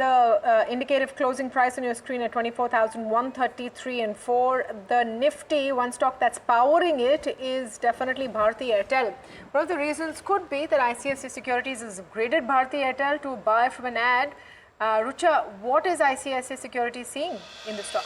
The indicative closing price on your screen at 24,133 and 4. The Nifty, one stock that's powering it is definitely Bharti Airtel. One of the reasons could be that ICICI Securities has graded Bharti Airtel to buy from an ad. Rucha, what is ICICI Securities seeing in the stock?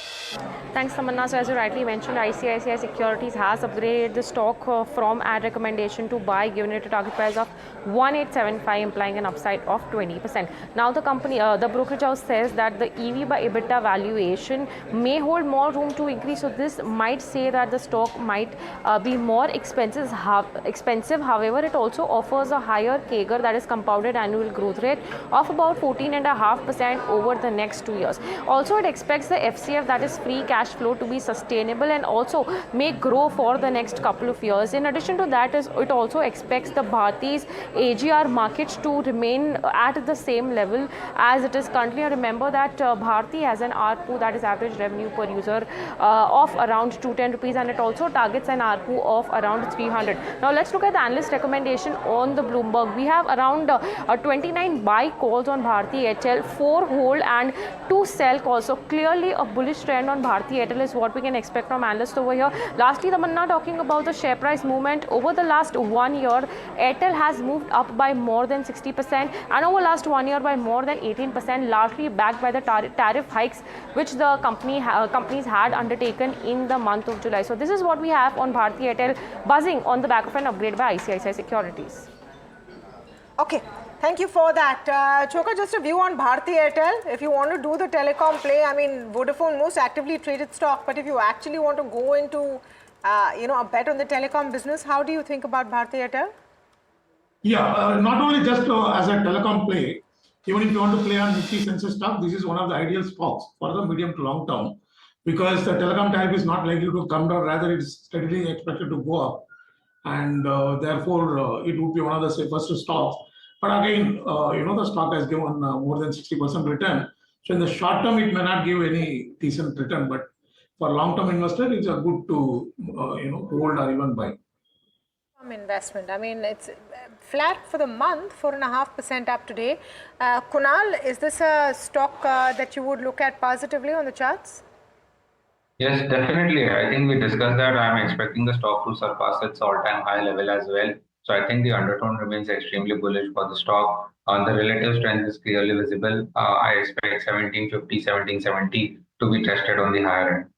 Thanks, Tamanna. So as you rightly mentioned, ICICI Securities has upgraded the stock from ad recommendation to buy, giving it a target price of 1875, implying an upside of 20%. Now the company, the brokerage house says that the EV by EBITDA valuation may hold more room to increase. So this might say that the stock might be more expensive. However, it also offers a higher CAGR, that is compounded annual growth rate, of about 14.5% over the next 2 years. Also, it expects the FCF, that is free cash flow, to be sustainable and also may grow for the next couple of years. In addition to that, it also expects the Bharti's AGR markets to remain at the same level as it is currently. Remember that Bharti has an ARPU, that is average revenue per user, of around 210 rupees, and it also targets an ARPU of around 300. Now let's look at the analyst recommendation on the Bloomberg. We have around 29 buy calls on Bharti Airtel, 4 hold and 2 sell calls. So clearly a bullish trend on Bharti Airtel is what we can expect from analysts over here. Lastly, Tamanna, talking about the share price movement over the last 1 year, Airtel has moved up by more than 60% and over last 1 year by more than 18%, largely backed by the tariff hikes which the companies had undertaken in the month of July. So this is what we have on Bharti Airtel, buzzing on the back of an upgrade by ICICI Securities. Okay. Thank you for that. Choka, just a view on Bharti Airtel. If you want to do the telecom play, I mean, Vodafone, most actively traded stock, but if you actually want to go into, a bet on the telecom business, how do you think about Bharti Airtel? Yeah, not only just as a telecom play, even if you want to play on Nifty census stock, this is one of the ideal stocks for the medium to long term, because the telecom tariff is not likely to come down, rather it is steadily expected to go up, and therefore it would be one of the safest stocks. But again, the stock has given more than 60% return. So in the short term, it may not give any decent return, but for long-term investor, it's a good to hold or even buy. Investment. I mean, it's flat for the month, 4.5% up today. Kunal, is this a stock that you would look at positively on the charts? Yes, definitely. I think we discussed that. I'm expecting the stock to surpass its all-time high level as well. So I think the undertone remains extremely bullish for the stock. The relative strength is clearly visible. I expect 1750, 1770 to be tested on the higher end.